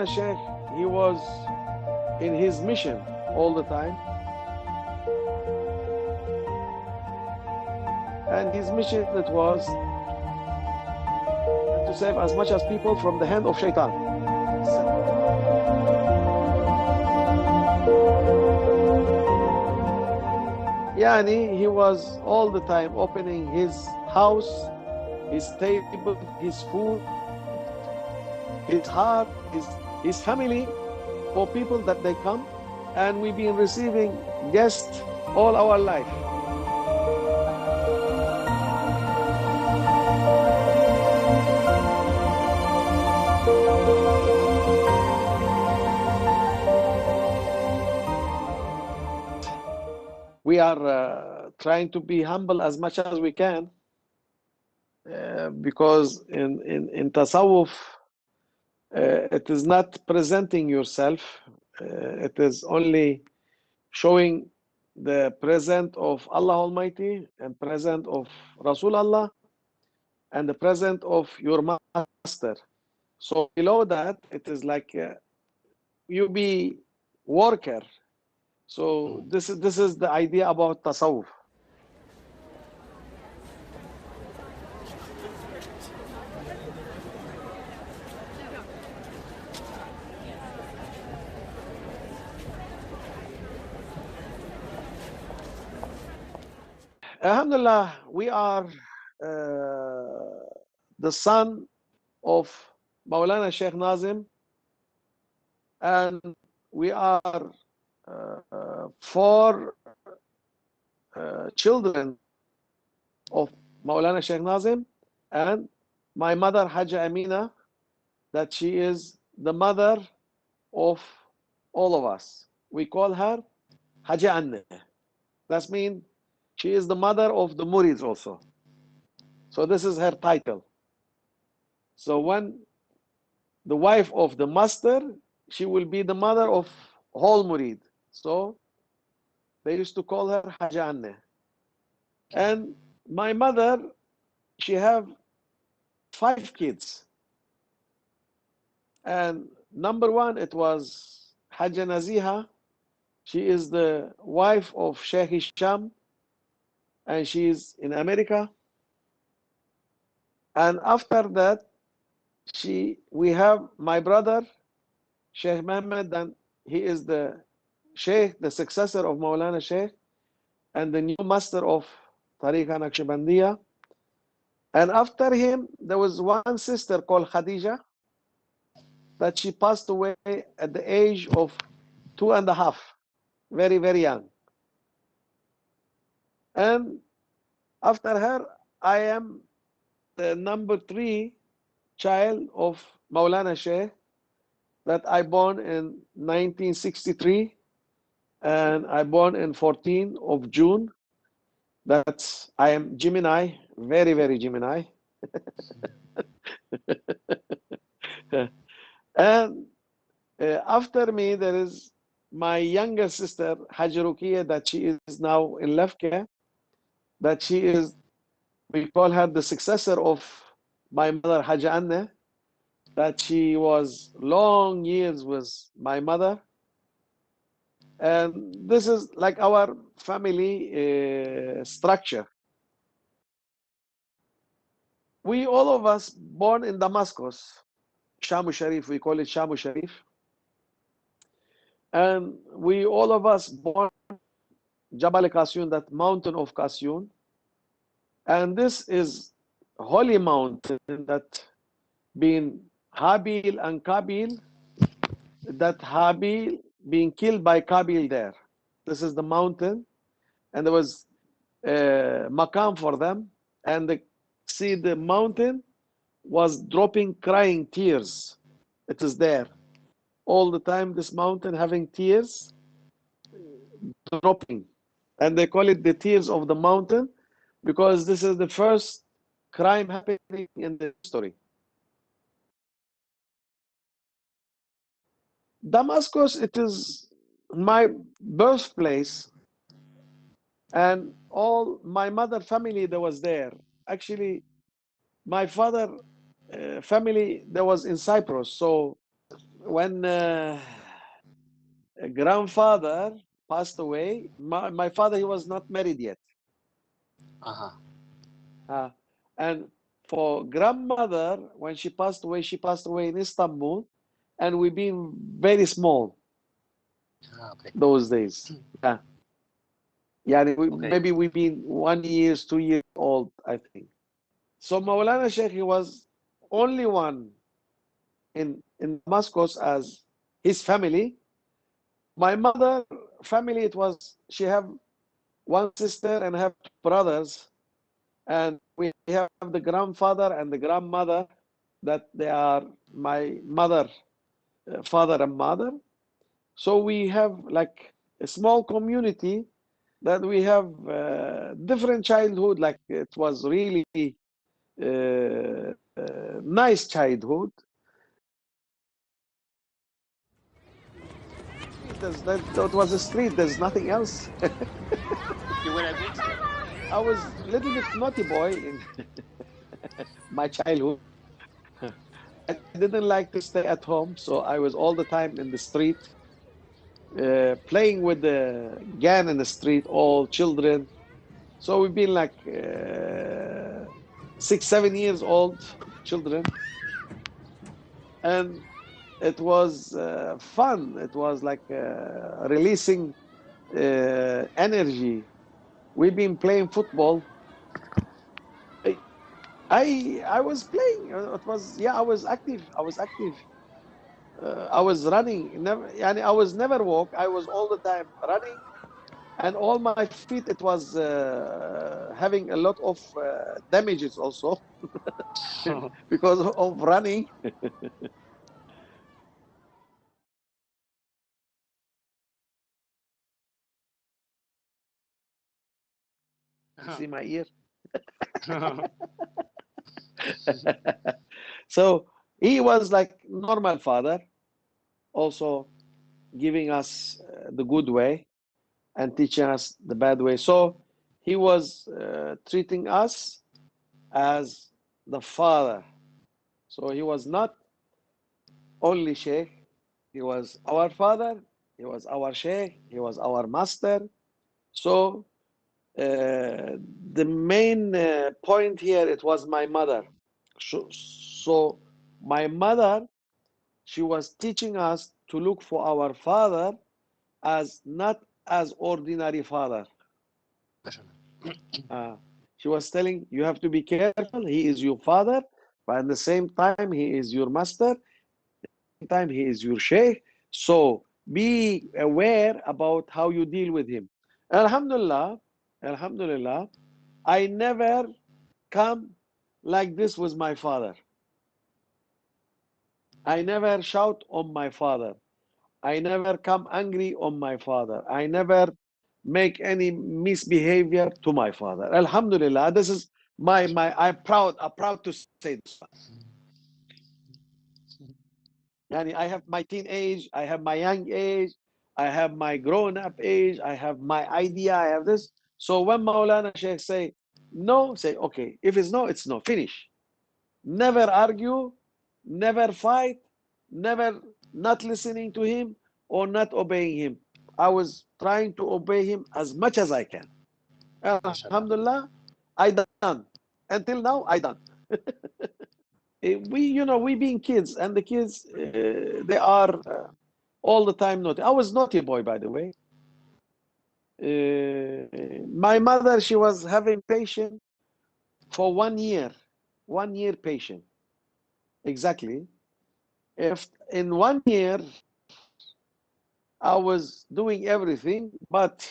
Mawlana Shaykh, he was in his mission all the time. And his mission, it was to save as much as people from the hand of Shaitan. Yani, he was all the time opening his house, his table, his food, his heart, his family for people that they come. And we've been receiving guests all our life. We are trying to be humble as much as we can, because in tasawwuf, it is not presenting yourself, it is only showing the present of Allah Almighty and present of Rasul Allah and the present of your master. So below that, it is like you be worker. So this is the idea about tasawwuf. Alhamdulillah, we are the son of Mawlana Shaykh Nazim, and we are four children of Mawlana Shaykh Nazim, and my mother Haja Amina, that she is the mother of all of us. We call her Haja Anne. That means she is the mother of the Murids also. So this is her title. So when the wife of the master, she will be the mother of whole Murid. So they used to call her Haja Anne. And my mother, she have 5 kids. And number 1, it was Haja Naziha. She is the wife of Shaykh Hisham, and she is in America. And after that, we have my brother, Shaykh Mohammed, and he is the Shaykh, the successor of Mawlana Shaykh, and the new master of Tariqa Naqshbandiya. And after him, there was one sister called Khadija, that she passed away at the age of 2.5, very, very young. And after her, I am the number 3 child of Mawlana Shaykh, that I born in 1963, and I born in 14th of June. That's, I am Gemini, very, very Gemini. And after me, there is my younger sister, Hajarukiya, that she is now in Lefke, that she is, we call her the successor of my mother, Haja Anne, that she was long years with my mother. And this is like our family structure. We, all of us, born in Damascus, Shamu Sharif, we call it Shamu Sharif. And we, all of us, born Jabal Qasyun, that mountain of Qasyun. And this is holy mountain that being Habil and Kabil, that Habil being killed by Kabil there. This is the mountain, and there was a maqam for them, and see the mountain was dropping, crying tears. It is there all the time, this mountain having tears dropping, and they call it the tears of the mountain, because this is the first crime happening in the history. Damascus, it is my birthplace, and all my mother family that was there. Actually, my father family that was in Cyprus. So when grandfather passed away, my father, he was not married yet. Uh-huh. Uh, and for grandmother, when she passed away in Istanbul, and we've been very small Okay. those days. Yeah, yeah. Okay. Maybe we've been 1 year, 2 years old, I think. So Maulana Sheikh, he was only one in Damascus as his family. My mother family, it was she have one sister and have two brothers, and we have the grandfather and the grandmother that they are my mother, father and mother. So we have like a small community that we have different childhood. Like it was really nice childhood. That was a street. There's nothing else. You were a bit. I was a little bit naughty boy in my childhood. I didn't like to stay at home, so I was all the time in the street, playing with the gang in the street, all children. So we've been like 6, 7 years old children, and it was fun. It was like releasing energy. We've been playing football. I I was playing. It was yeah. I was active. I was active. I was running. Never. Yani I was never walk. I was all the time running, and all my feet. It was having a lot of damages also because of running. You see my ear. So he was like normal father, also giving us the good way and teaching us the bad way. So he was treating us as the father. So he was not only Sheikh, he was our father, he was our Sheikh, he was our master. So the main point here, it was my mother. So my mother, she was teaching us to look for our father as not as ordinary father. Uh, she was telling you have to be careful. He is your father, but at the same time, he is your master. Time he is your sheikh. So be aware about how you deal with him. Alhamdulillah, Alhamdulillah, I never come like this with my father. I never shout on my father. I never come angry on my father. I never make any misbehavior to my father. Alhamdulillah, this is my. I'm proud to say this. Yani I have my teenage, I have my young age, I have my grown-up age, I have my idea, I have this. So when Maulana Sheikh say no, say okay. If it's no, it's no. Finish. Never argue, never fight, never not listening to him or not obeying him. I was trying to obey him as much as I can. MashaAllah. Alhamdulillah, I done. Until now, I done. We being kids, and the kids, they are all the time naughty. I was naughty boy, by the way. My mother, she was having patient for 1 year, 1 year patient, exactly. If in 1 year I was doing everything, but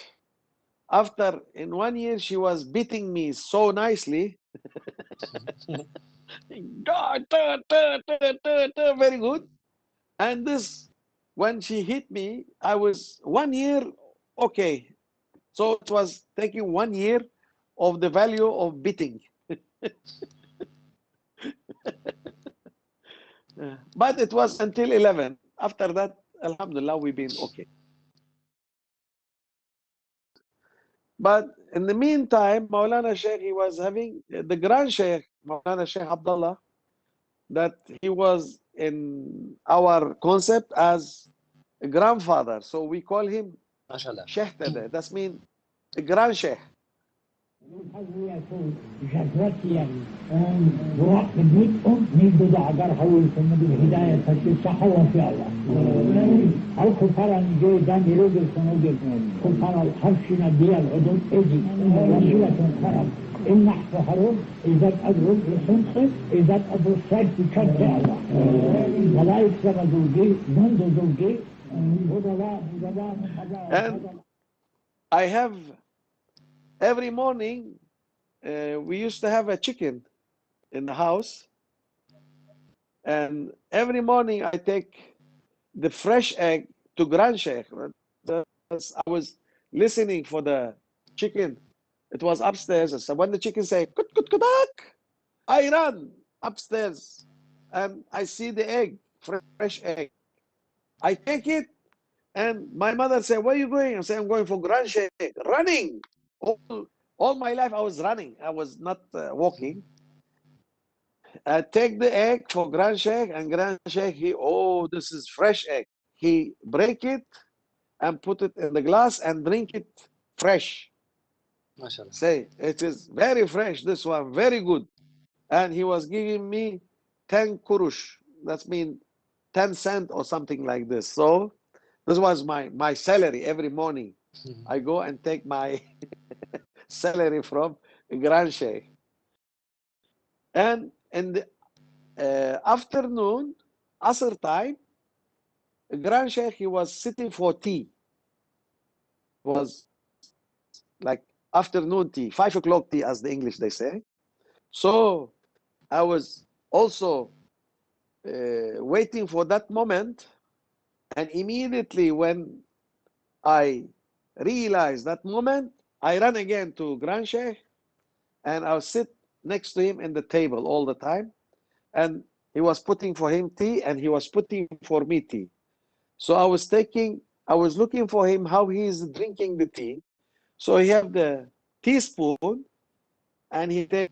after in 1 year she was beating me so nicely, very good. And this, when she hit me, I was 1 year, okay. So it was taking 1 year of the value of beating. But it was until 11. After that, Alhamdulillah, we've been okay. But in the meantime, Maulana Sheikh, he was having the Grand Sheikh, Maulana Sheikh Abdullah, that he was in our concept as a grandfather. So we call him ما شاء الله. Sheikh today. That's mean a grand Sheikh. جذوتي وراء بيتهم نيجوا دعجر حول في الهداية فتشحوا في الله أو كفارا نجوا دان يروجل سنوجل كفارا الحرشنا دي العدود إجي وصيلة خرب إن نحن حروب إذا أدرب لسنخ إذا أدرب سيد بكرت الله ولا يكسر زوجي منذ زوجي And I have every morning we used to have a chicken in the house, and every morning I take the fresh egg to Grand Sheikh. I was listening for the chicken. It was upstairs. So when the chicken say kut kut kutak, I run upstairs and I see the egg, fresh egg. I take it, and my mother said, "Where are you going?" I say, "I'm going for Grand Sheikh." Running. All my life I was running. I was not walking. I take the egg for Grand Sheikh, and Grand Sheikh, oh, this is fresh egg. He break it and put it in the glass and drink it fresh. ما شاء الله. Say, it is very fresh, this one, very good. And he was giving me 10 kurush. That's mean 10 cents or something like this. So this was my salary every morning. I go and take my salary from Grand Sheikh. And in the afternoon, Asr time, Grand Sheikh, he was sitting for tea. It was like afternoon tea, 5 o'clock tea, as the English they say. So I was also waiting for that moment. And immediately when I realized that moment, I ran again to Grand Sheikh, and I'll sit next to him in the table all the time. And he was putting for him tea, and he was putting for me tea. So I was looking for him how he is drinking the tea. So he have the teaspoon, and he take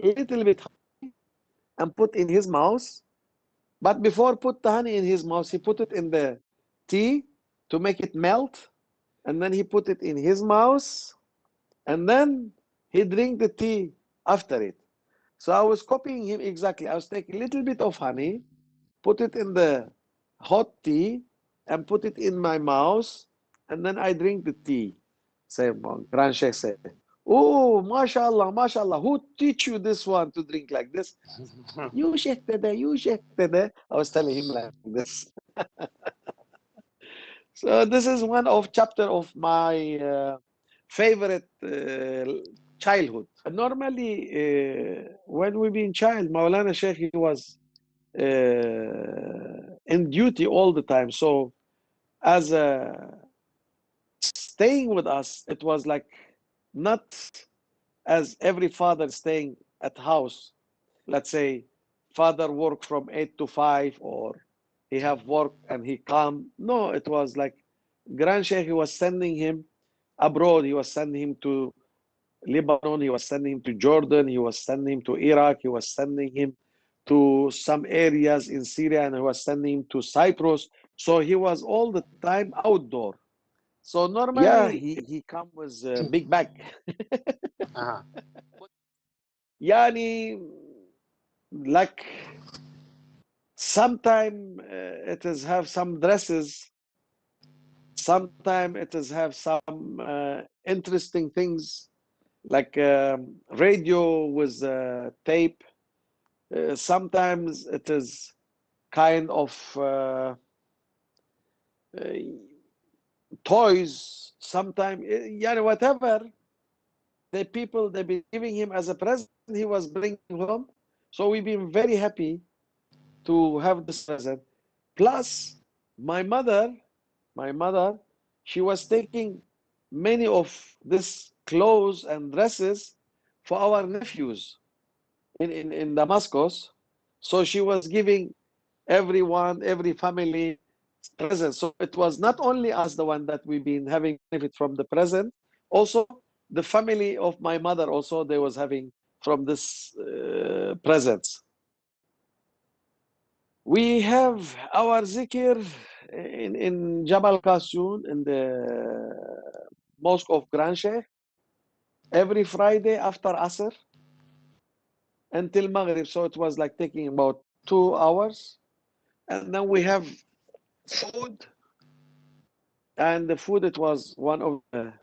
a little bit and put in his mouth. But before put the honey in his mouth, he put it in the tea to make it melt, and then he put it in his mouth, and then he drink the tea after it. So I was copying him exactly. I was taking a little bit of honey, put it in the hot tea, and put it in my mouth, and then I drink the tea. Say, Grand Sheikh said, "Oh, mashallah, mashallah, who teach you this one to drink like this?" You Sheikh Dada, you Sheikh Dada. I was telling him like this. So this is one of chapter of my favorite childhood. Normally, when we been child, Mawlana Sheikh, he was in duty all the time. So as staying with us, it was like not as every father staying at house. Let's say father work from 8 to 5, or he have work and he come. No, it was like Grand Sheikh, he was sending him abroad. He was sending him to Lebanon, he was sending him to Jordan, he was sending him to Iraq, he was sending him to some areas in Syria, and he was sending him to Cyprus. So he was all the time outdoor. So normally he come with a big bag. أها. Yani, like sometime it is have some dresses, sometime it is have some interesting things like radio with tape. Sometimes it is kind of toys. Sometimes, yeah, whatever the people they be giving him as a present, he was bringing home. So we've been very happy to have this present. Plus, my mother, she was taking many of this clothes and dresses for our nephews in Damascus. So she was giving everyone, every family present. So it was not only us, the one that we've been having benefit from the present, also the family of my mother also they was having from this presents. We have our zikr in Jabal Qasoon in the Mosque of Grand Sheikh every Friday after Asr until Maghrib. So it was like taking about 2 hours. And then we have food. And the food, it was one of the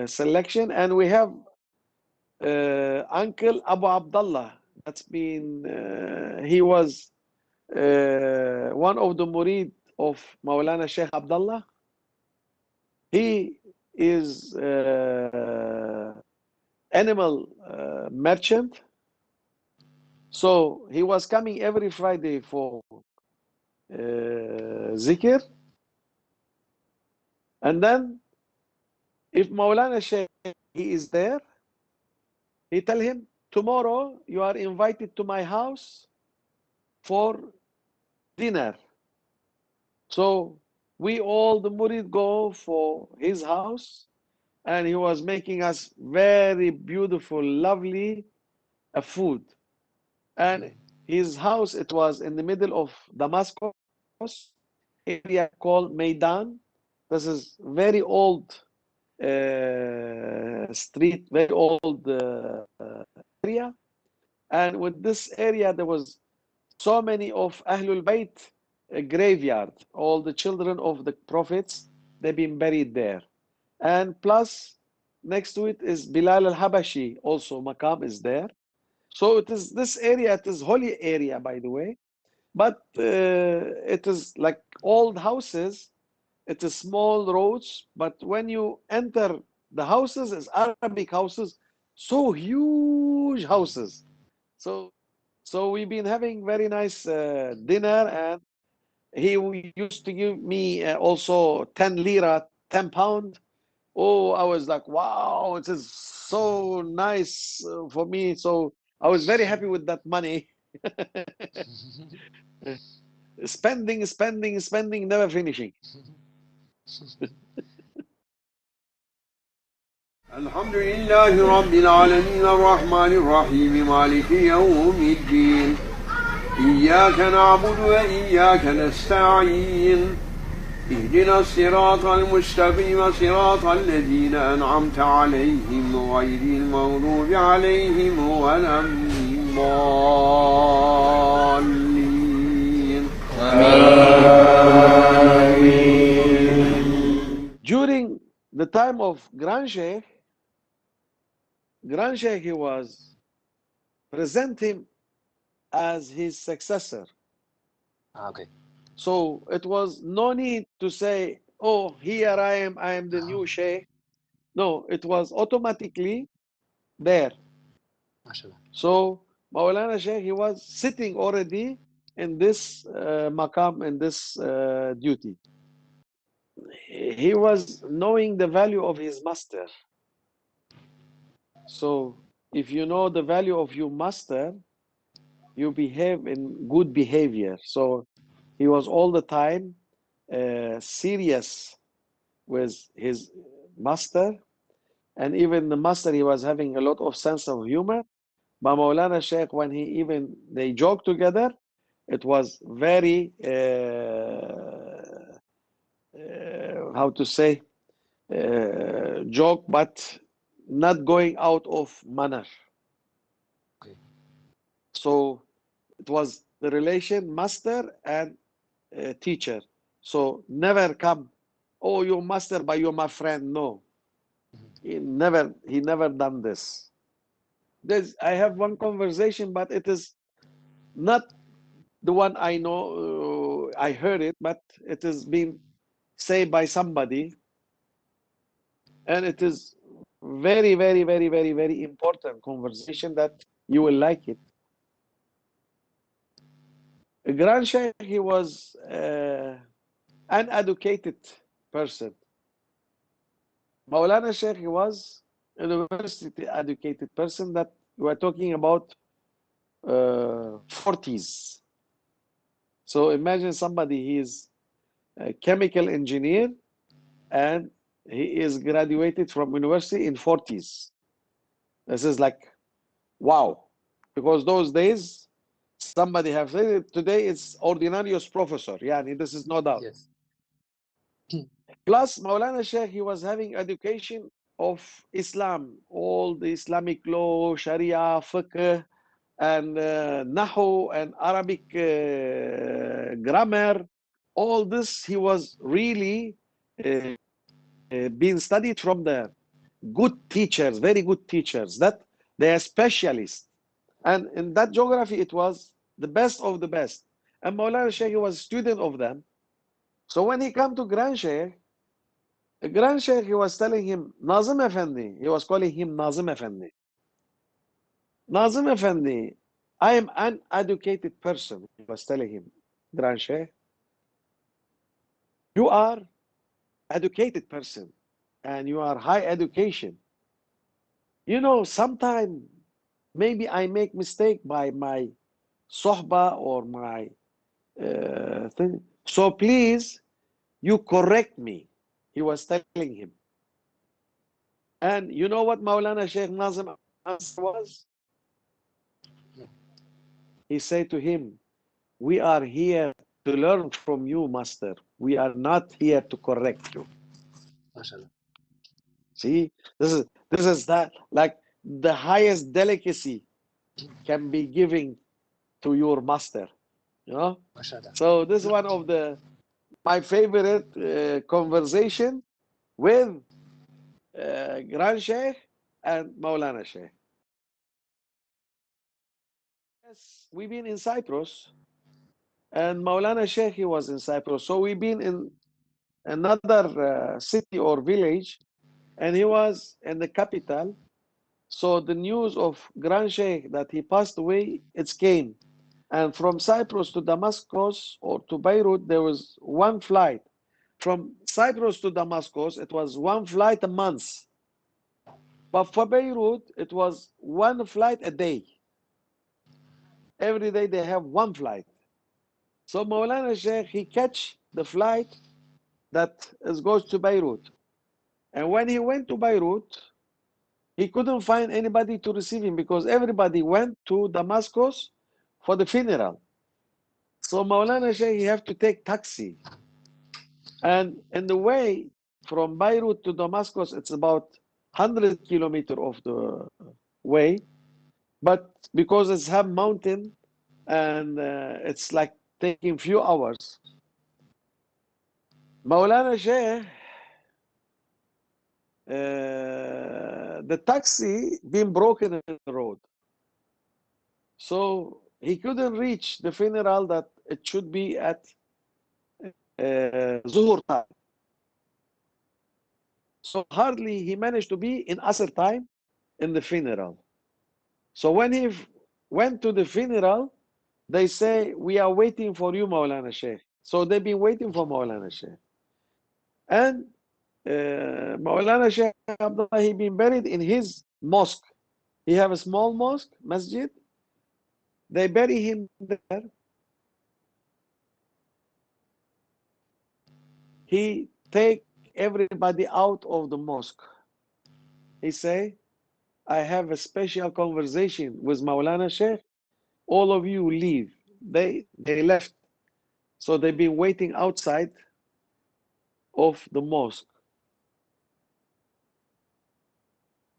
selection. And we have Uncle Abu Abdullah. That's been, he was one of the murid of Mawlana Shaykh Abdullah. He is animal merchant. So he was coming every Friday for zikr. And then if Mawlana Shaykh, he is there, he tell him, tomorrow you are invited to my house for dinner. So we all, the murid, go for his house, and he was making us very beautiful, lovely food. And his house, it was in the middle of Damascus, area called Maidan. This is very old street, very old area. And with this area, there was so many of Ahlul Bayt graveyard. All the children of the prophets, they've been buried there. And plus, next to it is Bilal al-Habashi, also Maqam is there. So it is this area, it is holy area, by the way. But it is like old houses. It is small roads. But when you enter the houses, it's Arabic houses, so huge houses. So we've been having very nice dinner, and he used to give me also 10 lira, 10 pound. Oh, I was like, wow, it is so nice for me. So I was very happy with that money. Spending, spending, spending, never finishing. الحمد لله رب العالمين الرحمن الرحيم مالك يوم الدين إياك نعبد وإياك نستعين اهدنا الصراط المستقيم صراط الذين أنعمت عليهم غير المغضوب عليهم ولا الضالين During the time of Grand Sheikh, he was present him as his successor. Okay. So it was no need to say, oh, here I am the new Sheikh. No, it was automatically there. MashaAllah. So Mawlana Sheikh, he was sitting already in this maqam, in this duty. He was knowing the value of his master. So if you know the value of your master, you behave in good behavior. So he was all the time serious with his master, and even the master, he was having a lot of sense of humor. But Maulana Sheikh, when they joke together, it was very how to say, joke, but not going out of manner. Okay. So it was the relation master and teacher. So never come, oh, you're master, but you're my friend. No, he never done this. I have one conversation, but it is not the one I know. I heard it, but it has been said by somebody, and it is very, very, very, very, very important conversation that you will like it. Grand Sheikh, he was an educated person. Maulana Sheikh, he was a university educated person, that we are talking about 40s. So imagine somebody, he is a chemical engineer and he is graduated from university in 40s. This is like, wow. Because those days, Somebody have said it. Today it's ordinarius professor. Yeah, this is no doubt. Yes. Plus, Mawlana Shaykh, he was having education of Islam, all the Islamic law, Sharia, fiqh, and Nahu and Arabic grammar. All this he was really being studied from the good teachers, very good teachers, that they are specialists. And in that geography, it was the best of the best. And Mawlana Shaykh was a student of them. So when he came to Grand Sheikh, Grand Sheikh, he was telling him, Nazim Effendi, he was calling him Nazim Effendi. Nazim Effendi, I am an educated person, he was telling him, Grand Sheikh. You are educated person and you are high education. You know, sometime maybe I make mistake by my sohba or my thing. So please, you correct me. He was telling him. And you know what Mawlana Shaykh Nazim answer was? He said to him, we are here to learn from you, master. We are not here to correct you. MashaAllah. See, this is that, like the highest delicacy can be given to your master, you know. MashaAllah. So this is one of my favorite conversation with Grand Sheikh and Mawlana Sheikh. Yes, we've been in Cyprus, and Mawlana Sheikh, he was in Cyprus. So we've been in another city or village, and he was in the capital. So the news of Grand Sheikh that he passed away, it came. And from Cyprus to Damascus or to Beirut, there was one flight. From Cyprus to Damascus, it was one flight a month. But for Beirut, it was one flight a day. Every day they have one flight. So Mawlana Sheikh, he catch the flight that goes to Beirut. And when he went to Beirut, he couldn't find anybody to receive him because everybody went to Damascus for the funeral. So Mawlana Shaykh, he have to take taxi. And in the way from Beirut to Damascus, it's about 100 kilometers of the way. But because it's have mountain and it's like taking few hours. Mawlana Shaykh, the taxi been broken in the road. So he couldn't reach the funeral that it should be at Zuhur time. So hardly he managed to be in Asr time in the funeral. So when he went to the funeral, they say, we are waiting for you, Mawlana Shaykh. So they've been waiting for Mawlana Shaykh. And Mawlana Shaykh Abdullah, he been buried in his mosque. He have a small mosque, masjid. They bury him there. He take everybody out of the mosque. He say, I have a special conversation with Mawlana Shaykh. All of you leave. They left. So they've been waiting outside of the mosque.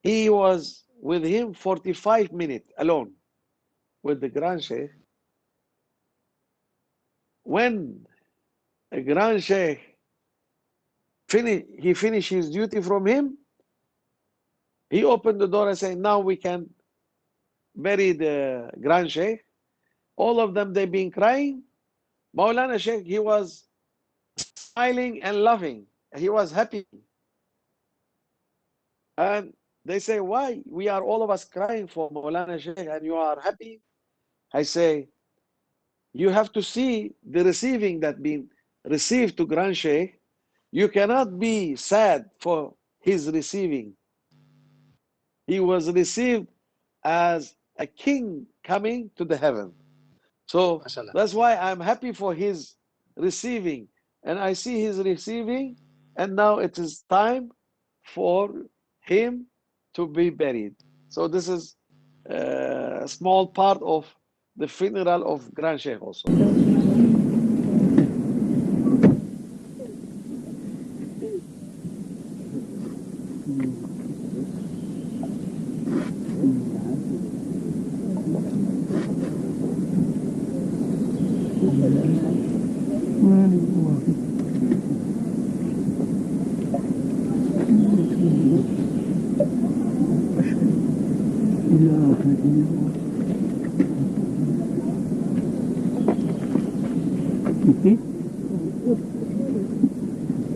He was with him 45 minutes alone with the Grand Sheikh. When the Grand Sheikh finished his duty from him, he opened the door and said, now we can bury the Grand Sheikh. All of them, they've been crying. Mawlana Sheikh, he was smiling and laughing. He was happy. And they say, why? We are all of us crying for Mawlana Sheikh and you are happy? I say, you have to see the receiving that been received to Grand Sheikh. You cannot be sad for his receiving. He was received as a king coming to the heaven. So MashaAllah. that's why I'm happy for his receiving. And I see his receiving, and now it is time for him to be buried. So this is a small part of the funeral of Grand Sheikh also.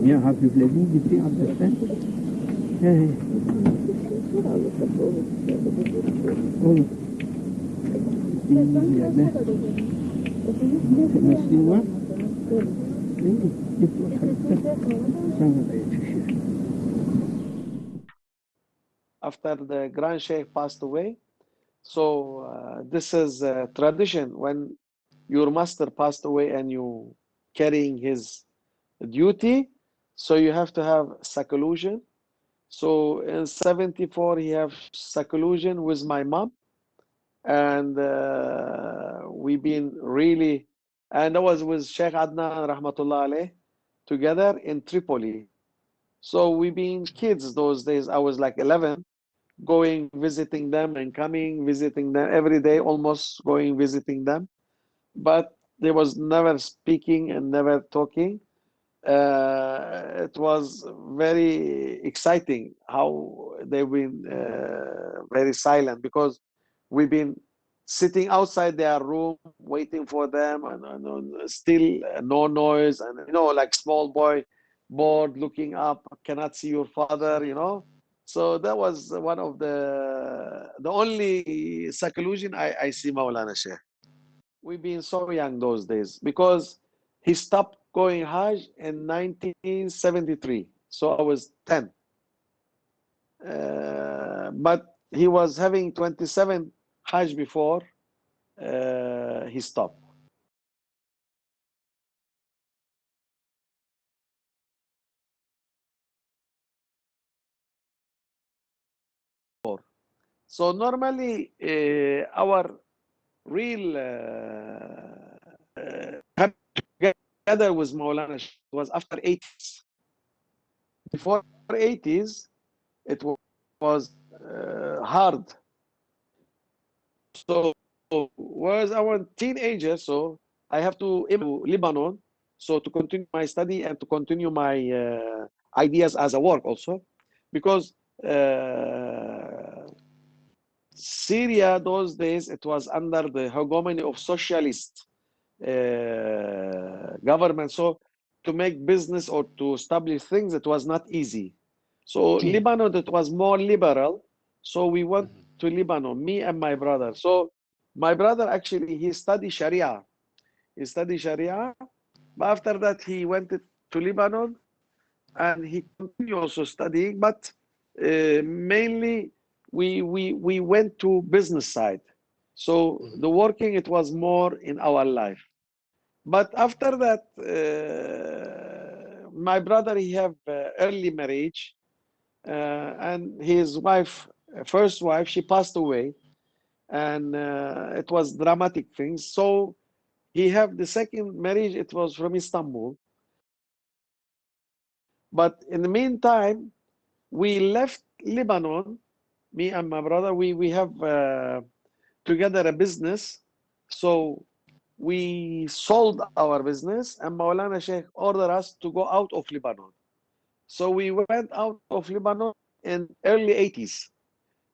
Ya hafifledin gitti abdestten. Olur. Gittiğimiz yerde mesleği var. Git bakalım. Sana da yetişir. After the Grand Sheikh passed away, so this is a tradition when your master passed away and you carrying his duty, so you have to have seclusion. So in 74 he have seclusion with my mom, and we've been really, and I was with Sheikh Adnan rahmatullah alayh together in Tripoli. So we've been kids those days. I was like 11, going visiting them and coming visiting them every day, almost going visiting them, but there was never speaking and never talking. It was very exciting how they've been very silent, because we've been sitting outside their room waiting for them, and still no noise, and like small boy bored looking up, cannot see your father. So that was one of the only seclusion I see Mawlana Sheikh. We've been so young those days, because he stopped going Hajj in 1973. So I was 10. But he was having 27 Hajj before he stopped. So normally our real together with Maulana was after 80s. Before 80s, it was hard. So was I was teenager, so I have to immigrate to Lebanon, so to continue my study and to continue my ideas as a work also, because Syria those days, it was under the hegemony of socialist government. So to make business or to establish things, it was not easy. So Lebanon, it was more liberal. So we went to Lebanon, me and my brother. So my brother actually, he studied Sharia. He studied Sharia, but after that he went to Lebanon, and he continued also studying, but mainly we went to business side. So the working, it was more in our life. But after that, my brother, he have early marriage, and his wife, first wife, she passed away, and it was dramatic things. So he have the second marriage, it was from Istanbul. But in the meantime, we left Lebanon, me and my brother, we have together a business. So we sold our business, and Maulana Sheikh ordered us to go out of Lebanon. So we went out of Lebanon in early 80s.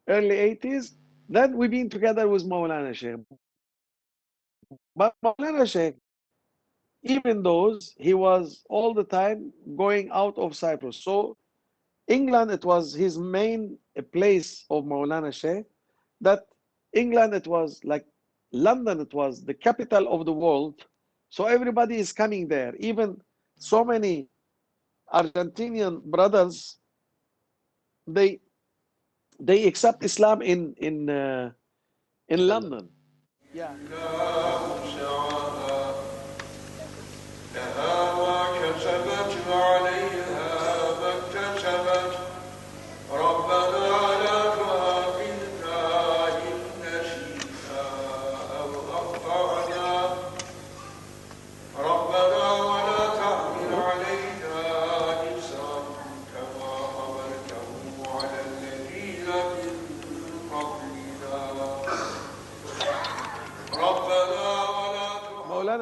Early 80s, then we've been together with Maulana Sheikh. But Maulana Sheikh, even those, he was all the time going out of Cyprus. So England, it was his main place of Maulana Sheikh. That England, it was like London, it was the capital of the world. So everybody is coming there. Even so many Argentinian brothers, they accept Islam in London. Yeah.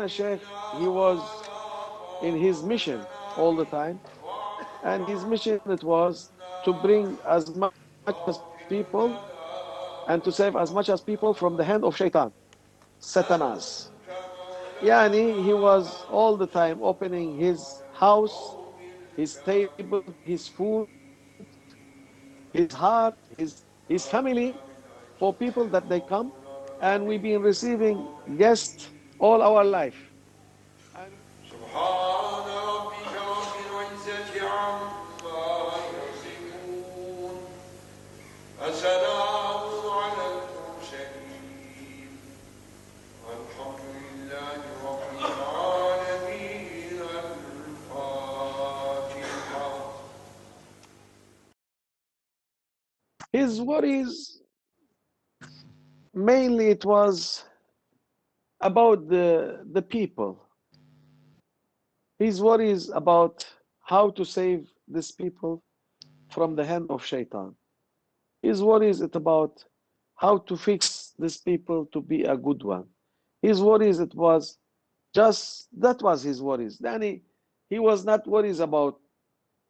Maulana Shaykh, he was in his mission all the time. And his mission, it was to bring as much as people and to save as much as people from the hand of Shaitan, Satanas. Yani he was all the time opening his house, his table, his food, his heart, his family for people that they come. And we've been receiving guests all our life. And سبحان ربك رب العزة عما يصفون وسلام على المرسلين والحمد لله رب العالمين الفاتحة. his worries, mainly it was about the people. His worries about how to save these people from the hand of Shaitan. His worries it about how to fix these people to be a good one. His worries it was just that was his worries. Then he was not worries about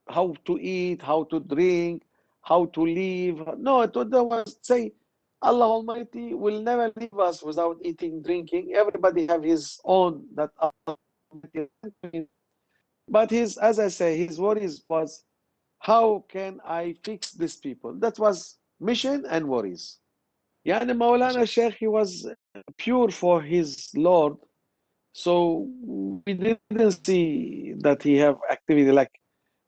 how to eat, how to drink, how to live. No, it was say Allah Almighty will never leave us without eating, drinking. Everybody have his own that Allah Almighty. But his, as I say, his worries was how can I fix these people? That was mission and worries. Yani Maulana Sheikh, he was pure for his Lord. So we didn't see that he have activity like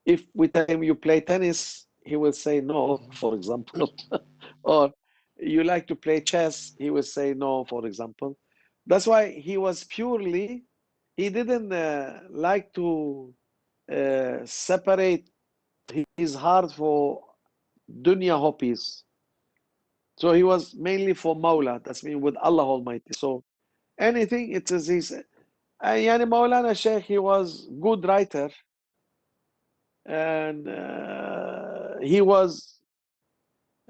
if we tell him you play tennis, he will say no, for example. Or you like to play chess, he will say no, for example. That's why he was purely, he didn't like to separate his heart for dunya hobbies. So he was mainly for Mawla, that's mean with Allah Almighty. So anything, it is his. Yani Maulana Sheikh, he was good writer, and he was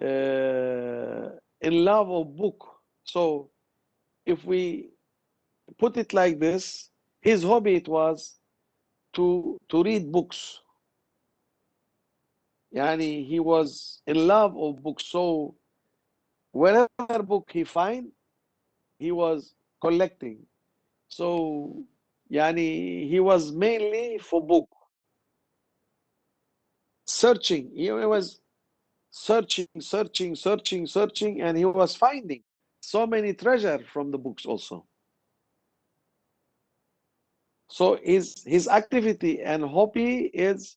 in love of book. So if we put it like this, his hobby it was to read books. Yani he was in love of books. So whatever book he find, he was collecting. So yani he was mainly for book. Searching. He was searching, and he was finding so many treasure from the books also. So his activity and hobby is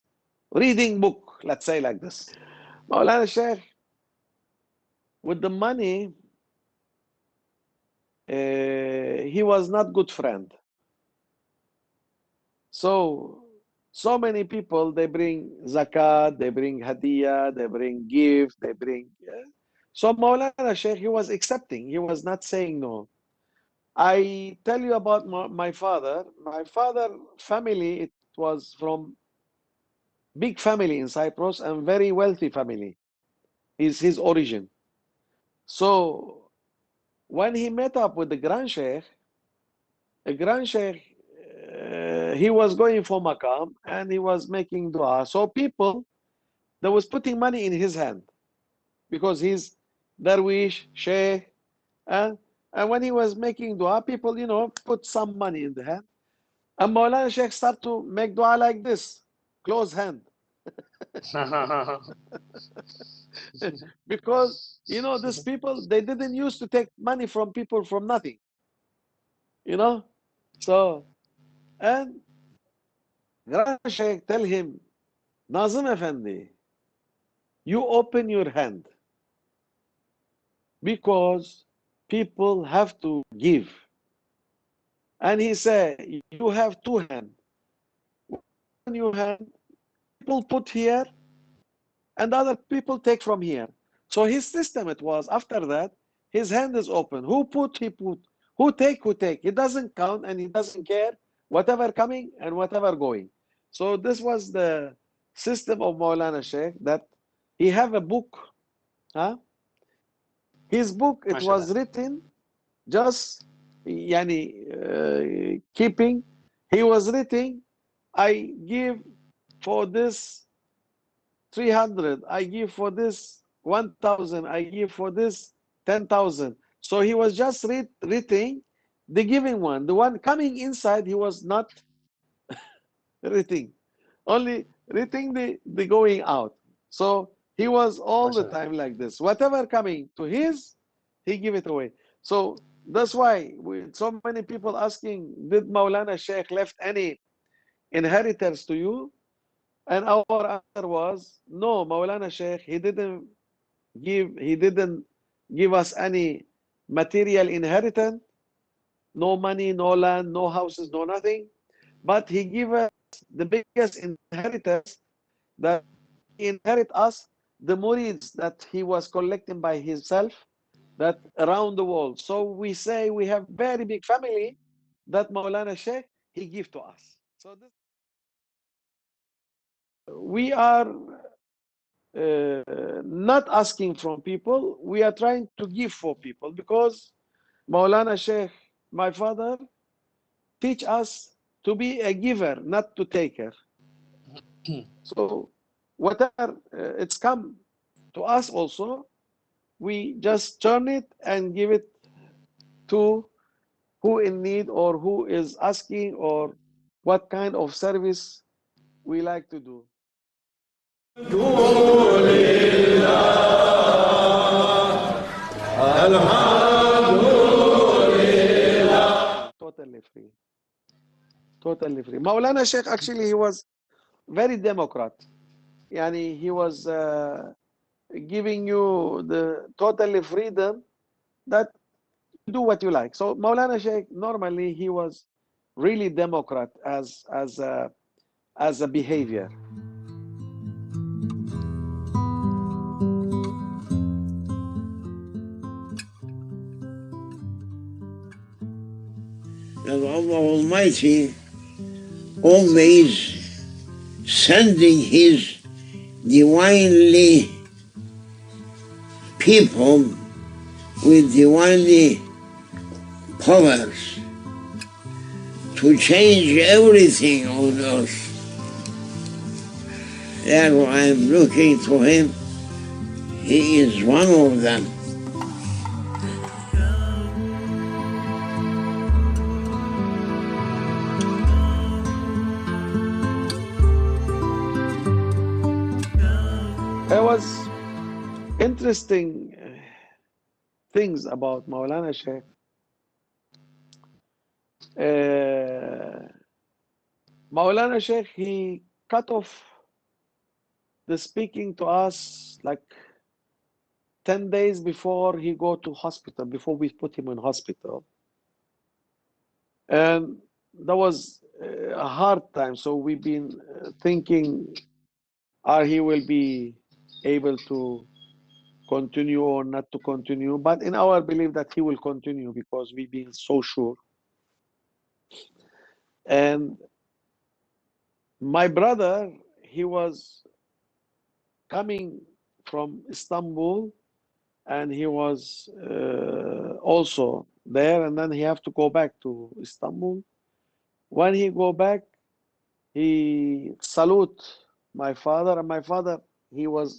reading book, let's say like this. Maulana Sheikh, with the money, he was not good friend. So many people, they bring zakat, they bring hadiyah, they bring gift, they bring. So Maulana Sheikh, he was accepting. He was not saying no. I tell you about my father. My father family, it was from big family in Cyprus and very wealthy family is his origin. So when he met up with the Grand Sheikh, he was going for Maqam and he was making dua. So people, they was putting money in his hand because he's Darwish, Sheikh, and when he was making dua, people, put some money in the hand. And Maulana Sheikh start to make dua like this, close hand. Because, these people, they didn't used to take money from people from nothing. So, and Grand Sheikh tell him, Nazim Effendi, you open your hand because people have to give. And he said, you have two hands. One your hand, people put here, and other people take from here. So his system it was, after that, his hand is open. Who put, he put. Who take, he take. He doesn't count and he doesn't care whatever coming and whatever going. So this was the system of Maulana Sheikh, that he have a book. Huh? His book, it was MashaAllah. written just keeping. He was writing, I give for this 300, I give for this 1,000, I give for this 10,000. So he was just writing the giving one. The one coming inside, he was not writing, only writing the going out. So he was all the MashaAllah. time like this. Whatever coming to his, he give it away. So that's why so many people asking, did Mawlana Shaykh left any inheritors to you? And our answer was, no, Mawlana Shaykh, he didn't give us any material inheritance, no money, no land, no houses, no nothing. But he gave us the biggest inheritance, that he inherit us the murids that he was collecting by himself, that around the world. So we say we have very big family that Maulana Sheikh, he give to us. So this, we are not asking from people, we are trying to give for people, because Maulana Sheikh, my father, teach us to be a giver, not to taker. So whatever it's come to us also, we just turn it and give it to who in need, or who is asking, or what kind of service we like to do. Totally free. Totally free. Maulana Sheikh, actually, he was very democrat. Yani he was giving you the totally freedom that do what you like. So Maulana Sheikh, normally he was really democrat as a behavior. And Allah Almighty always sending His divinely people with divinely powers to change everything on earth. Therefore I am looking to Him. He is one of them. There was interesting things about Maulana Sheikh. Maulana Sheikh, he cut off the speaking to us like 10 days before he go to hospital, before we put him in hospital. And that was a hard time. So we've been thinking, he will be able to continue or not to continue. But in our belief that he will continue, because we've been so sure. And my brother, he was coming from Istanbul, and he was also there, and then he have to go back to Istanbul. When he go back, he salute my father, and my father, he went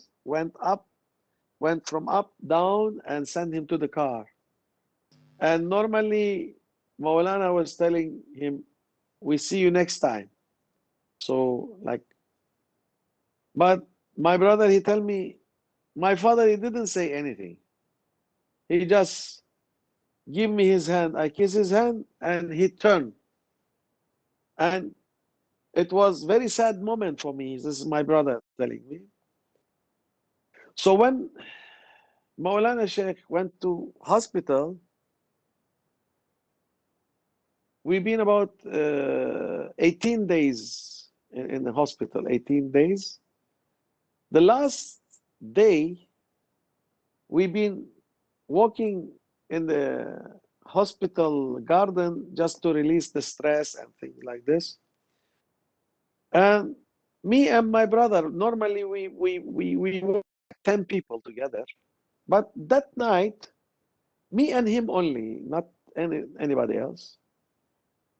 from up down and sent him to the car. And normally Maulana was telling him, we see you next time. So like, but my brother, he tell me, my father, he didn't say anything. He just give me his hand. I kiss his hand, and he turned. And it was very sad moment for me. This is my brother telling me. So when Maulana Sheikh went to hospital, we've been about 18 days in the hospital, 18 days. The last day, we've been walking in the hospital garden just to release the stress and things like this. And me and my brother, normally we walk 10 people together. But that night, me and him only, not anybody else.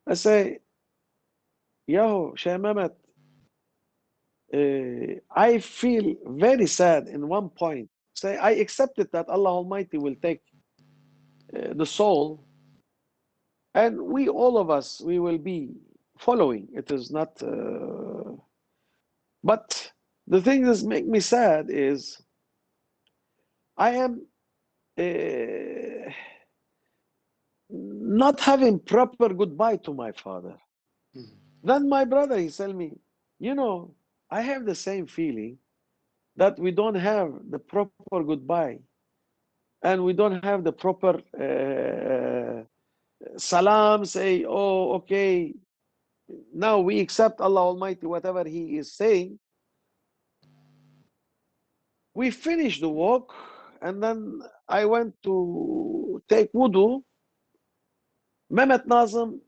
I say, yo, Shaykh Mehmet, I feel very sad in one point. Say, I accepted that Allah Almighty will take the soul, and we, all of us, we will be following. It is not, but the thing that make me sad is I am not having proper goodbye to my father. Then my brother, he tell me, you know, I have the same feeling that we don't have the proper goodbye, and we don't have the proper salam, say, oh, okay, now we accept Allah Almighty, whatever He is saying. We finished the walk, and then I went to take wudu. Mehmet Nazim,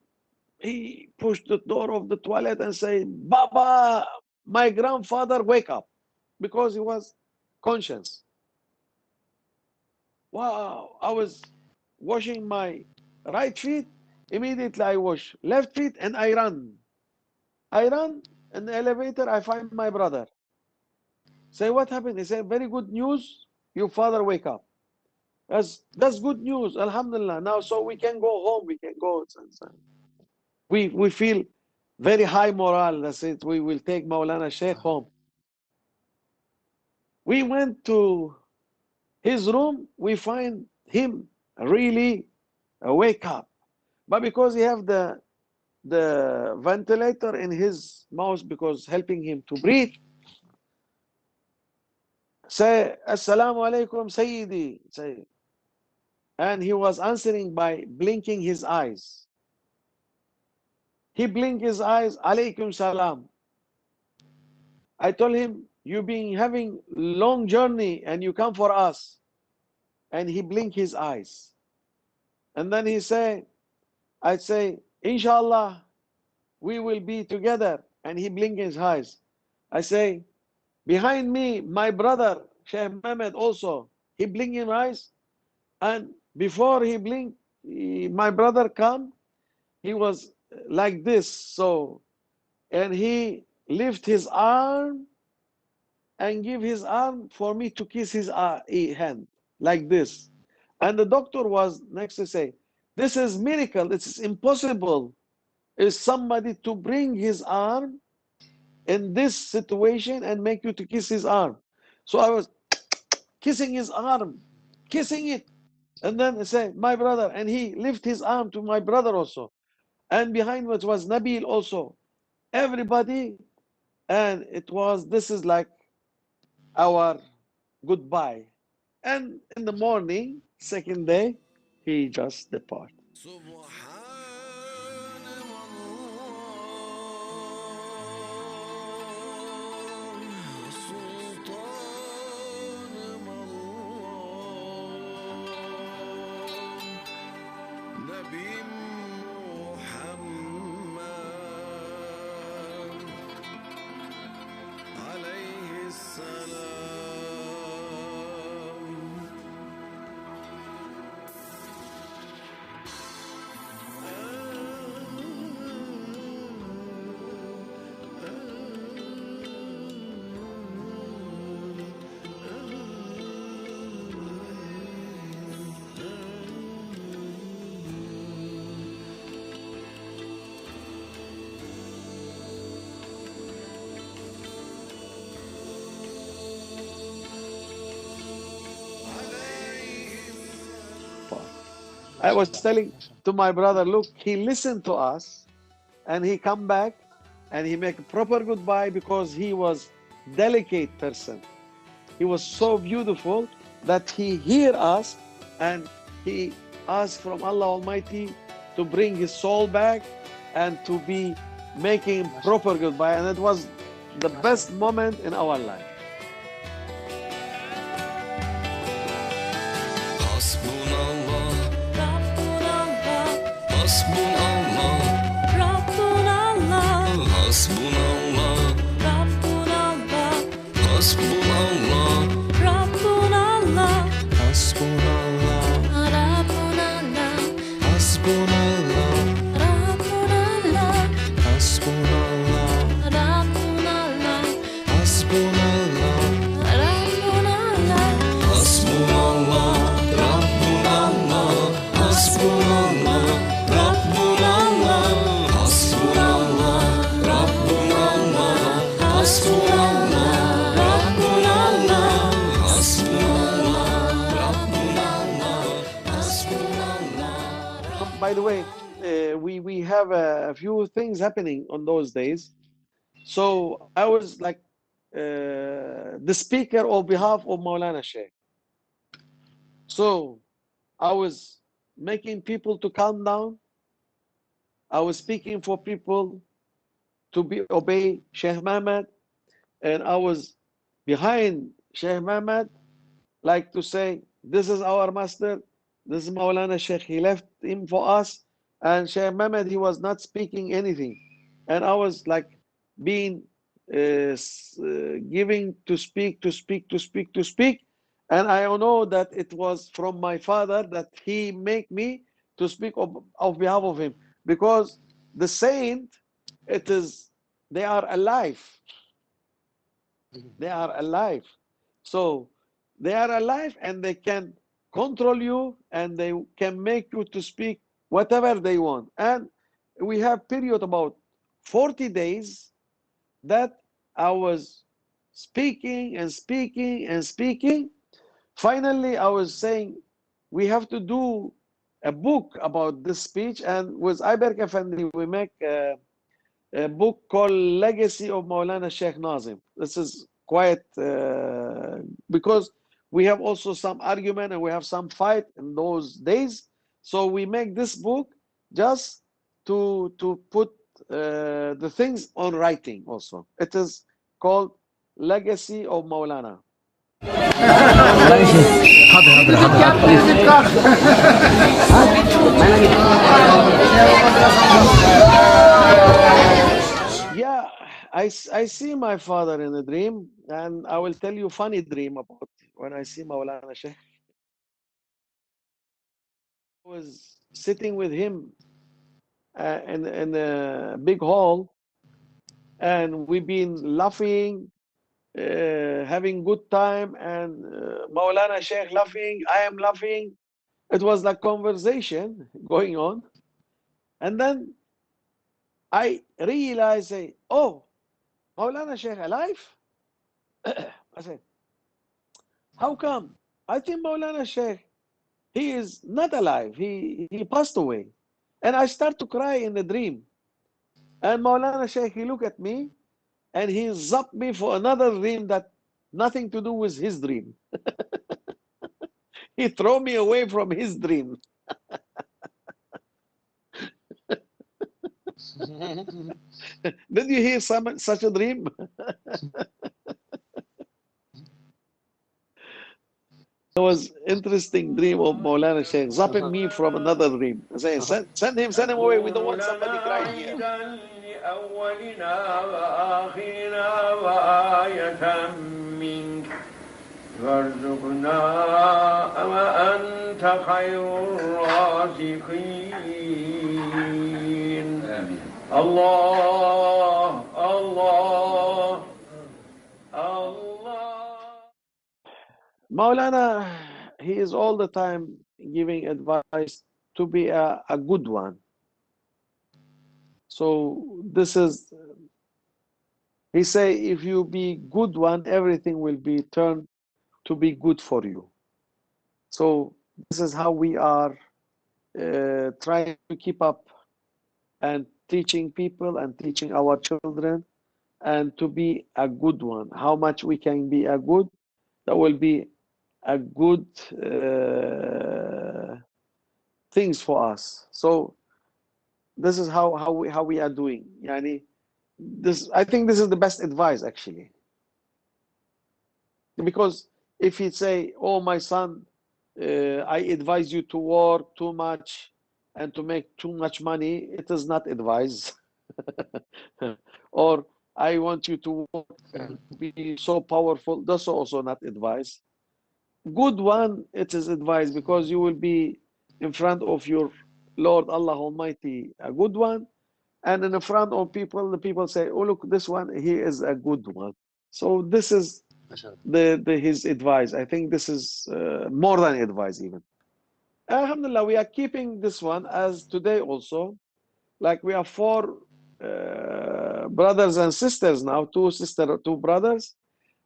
he pushed the door of the toilet and said, Baba, my grandfather, wake up, because he was conscious. Wow, I was washing my right feet. Immediately I wash left feet and I run. I run in the elevator, I find my brother. Say, what happened? He said, very good news, your father wake up. That's good news, alhamdulillah. Now, so we can go home, we can go. We feel very high morale. That's it. We will take Mawlana Shaykh home. We went to his room, we find him really wake up. But because he have the ventilator in his mouth, because helping him to breathe, say, Assalamu alaikum Sayyidi. Say, and he was answering by blinking his eyes. He blinked his eyes, alaikum salam. I told him, you've been having long journey and you come for us. And he blinked his eyes. And then he said, I say, Inshallah, we will be together. And he blinked his eyes. I say, behind me, my brother, Shaykh Mehmet also, he blinked his eyes. And before he blinked, my brother come, he was like this. So, and he lift his arm and give his arm for me to kiss his hand, like this. And the doctor was next to say, this is miracle, this is impossible. Is somebody to bring his arm in this situation and make you to kiss his arm. So I was kissing his arm, kissing it. And then I say, my brother, and he lift his arm to my brother also. And behind it was Nabil also. Everybody, and it was, this is like our goodbye. And in the morning, second day, he just departed. I was telling to my brother, look, he listened to us and he come back and he make a proper goodbye because he was delicate person. He was so beautiful that he hear us and he asked from Allah Almighty to bring his soul back and to be making proper goodbye. And it was the best moment in our life. by the way, we have a few things happening on those days. So I was like the speaker on behalf of Mawlana Shaykh. So I was making people to calm down. I was speaking for people to obey Sheikh Muhammad, and I was behind Sheikh Muhammad, like to say, this is our master, this is Mawlana Sheikh, he left him for us, and Sheikh Muhammad, he was not speaking anything. And I was like being giving to speak, and I know that it was from my father that he make me to speak of behalf of him, because the saint, it is, they are alive. They are alive. So they are alive and they can control you and they can make you to speak whatever they want. And we have period about 40 days that I was speaking and speaking and speaking. Finally, I was saying, we have to do a book about this speech. And with Ayberk Effendi, we make a book called Legacy of Mawlana Shaykh Nazim. This is quite, because we have also some argument and we have some fight in those days. So we make this book just to put the things on writing also. It is called Legacy of Mawlana. Yeah, I see my father in a dream, and I will tell you funny dream about when I see Mawlana Shaykh. I was sitting with him in a big hall, and we've been laughing, having good time, and Mawlana Shaykh laughing, I am laughing. It was like conversation going on. And then I realized, oh, Mawlana Shaykh alive? I said, how come? I think Mawlana Shaykh, he is not alive. He passed away. And I start to cry in the dream. And Mawlana Shaykh, he looked at me and he zapped me for another dream that nothing to do with his dream. He threw me away from his dream. Did you hear such a dream? It was interesting dream of Mawlana Shaykh, zapping me from another dream. Saying, send him away. We don't want somebody crying here. لأولنا وآخرنا وآية منك وارزقنا وأنت خير الرازقين الله الله الله. Maulana, he is all the time giving advice to be a good one. So this is, he say, if you be good one, everything will be turned to be good for you. So this is how we are trying to keep up and teaching people and teaching our children and to be a good one. How much we can be a good, that will be a good things for us. So this is how we are doing. Yani, this, I think this is the best advice actually. Because if you say, oh my son, I advise you to work too much and to make too much money, it is not advice. Or I want you to work and be so powerful, that's also not advice. Good one, it is advice, because you will be in front of your Lord Allah Almighty, a good one, and in front of people, the people say, oh look, this one, he is a good one. So this is his advice. I think this is more than advice even. Alhamdulillah, we are keeping this one as today also. Like we are 4 brothers and sisters now, 2 sisters, 2 brothers,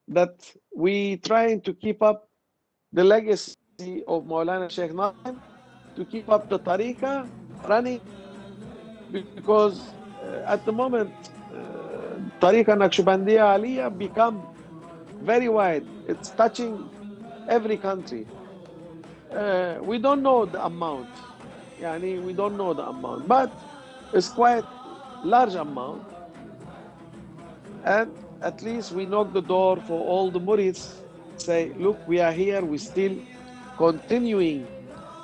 that we trying to keep up the legacy of Mawlana Shaykh Nazim, to keep up the tariqah, running because at the moment Tariqa Naqshbandiya Aliyah become very wide. It's touching every country. We don't know the amount. Yani we don't know the amount, but it's quite large amount. And at least we knock the door for all the murids, say, look, we are here, we still continuing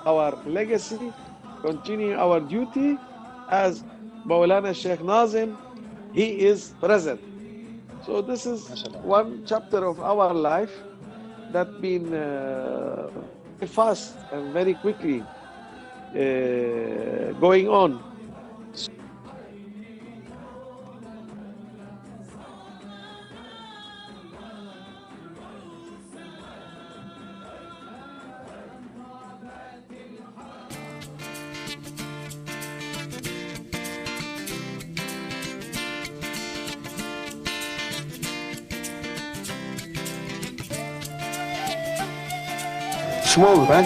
our legacy, continuing our duty as Mawlana Shaykh Nazim, he is present. So this is MashaAllah. one chapter of our life that been very fast and very quickly going on. Small one,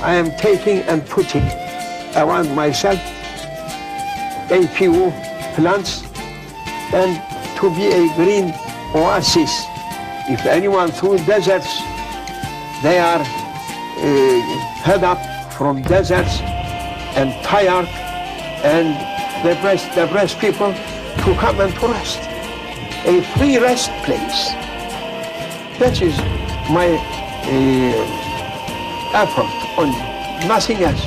I am taking and putting around myself a few plants and to be a green oasis. If anyone through deserts, they are fed up from deserts and tired, and they press people to come and to rest. A free rest place. That is my effort on nothing else.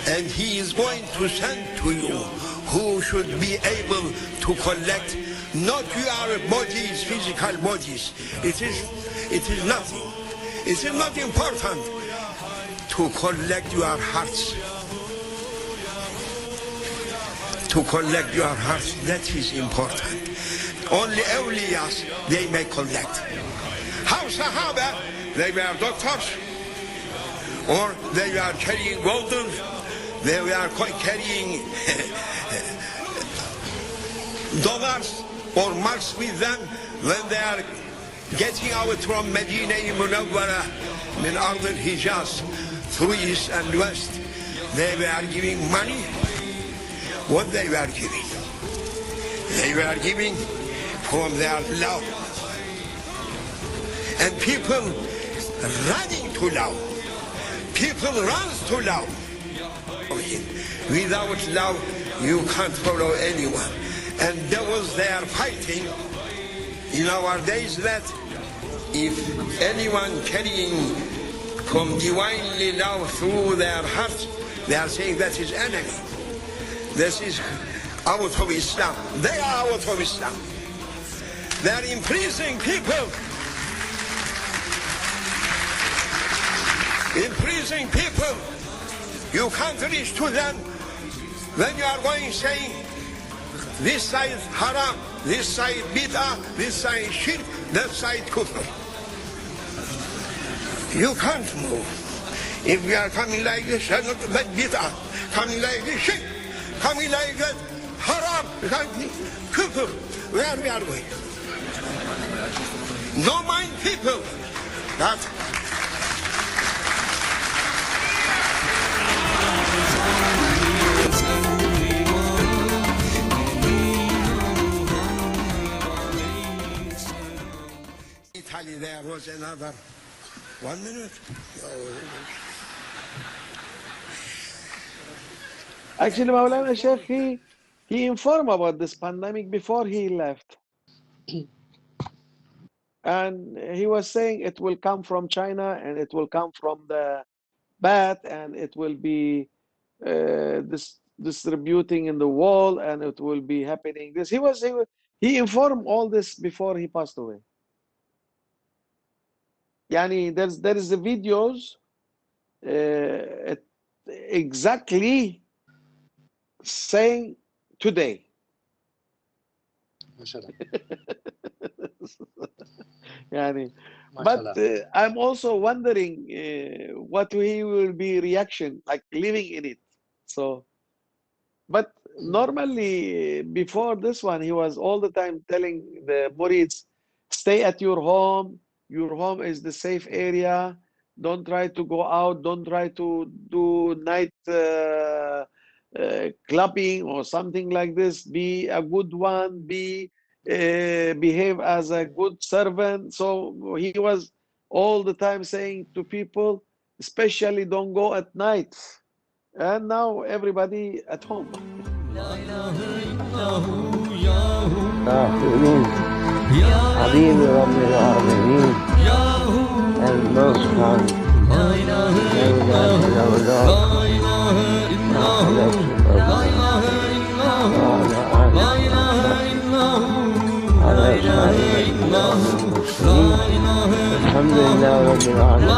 And he is going to send to you who should be able to collect not your bodies, physical bodies. It is nothing. It is not important to collect your hearts. To collect your hearts, that is important. Only awliyas, they may collect. How Sahaba, they were doctors, or they were carrying golden, they were carrying dollars or marks with them when they are getting out from Medina Munawwara, min Ard al-Hijaz, through east and west. They were giving money. What they were giving? They were giving from their love. And people running to love. People run to love. Without love, you can't follow anyone. And those they are fighting in our days that if anyone carrying from divinely love through their hearts, they are saying that is enemy. This is out of Islam. They are out of Islam. They are imprisoning people. Imprisoning people. You can't reach to them when you are going saying, this side haram, this side bid'ah, this side shirk, that side kufr. You can't move. If we are coming like this, that bid'ah, coming like this, shirk, coming like that, haram, kufr, where we are going? No mind people that Italy there was another 1 minute. Actually, Mawlana Shaykh, he informed about this pandemic before he left. And he was saying it will come from China and it will come from the bat and it will be distributing in the world and it will be happening. He informed all this before he passed away. Yani there is the videos exactly saying today. MashaAllah. Yani, but I'm also wondering what he will be reaction, like living in it. So, but normally before this one, he was all the time telling the murids, stay at your home, Your home is the safe area. Don't try to go out. Don't try to do night clubbing or something like this. Be a good one. Behave as a good servant. So he was all the time saying to people, especially don't go at night. And now everybody at home. آخرين حبيب رب العالمين المصطفى لا إله إلا الله الحمد لله رب العالمين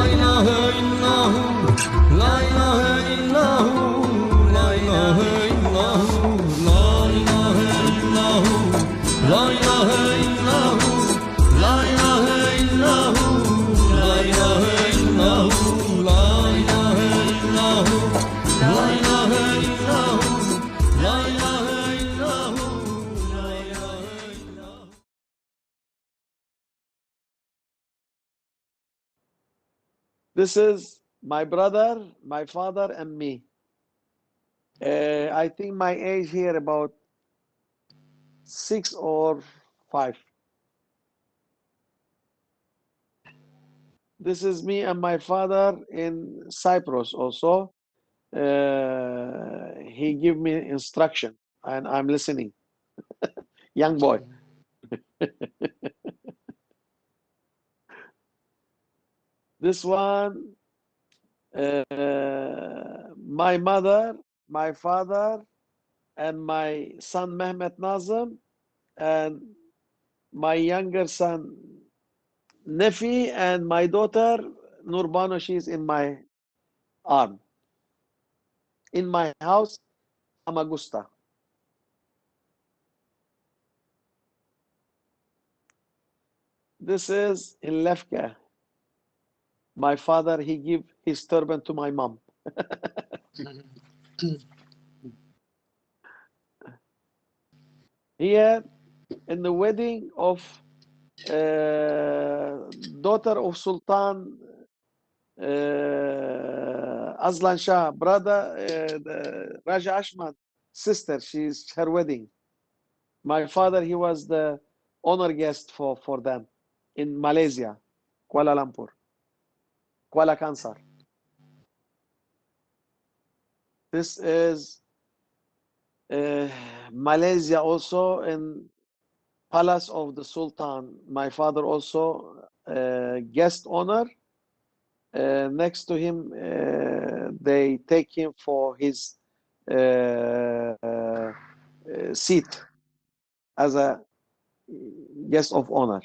This is my brother, my father, and me. I think my age here about 6 or 5. This is me and my father in Cyprus also. He give me instruction and I'm listening. Young boy. This one, my mother, my father, and my son Mehmet Nazim, and my younger son Nefi, and my daughter Nurbano. She's in my arm. In my house, Amagusta. This is in Lefka. My father, he give his turban to my mom. Here, in the wedding of daughter of Sultan Aslan Shah, brother, the Raja Ashman, sister, she's her wedding. My father, he was the honor guest for them in Malaysia, Kuala Lumpur, Kuala Kansar. This is Malaysia also in Palace of the Sultan. My father also guest honor. Next to him, they take him for his seat as a guest of honor.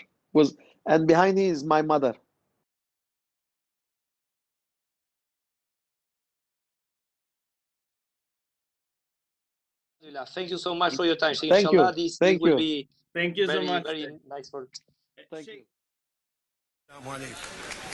And behind him is my mother. Thank you so much for your time. So Thank you. inshallah, this Thank will you. be Thank you so very, much. very nice for Thank you. Assalamu alaikum.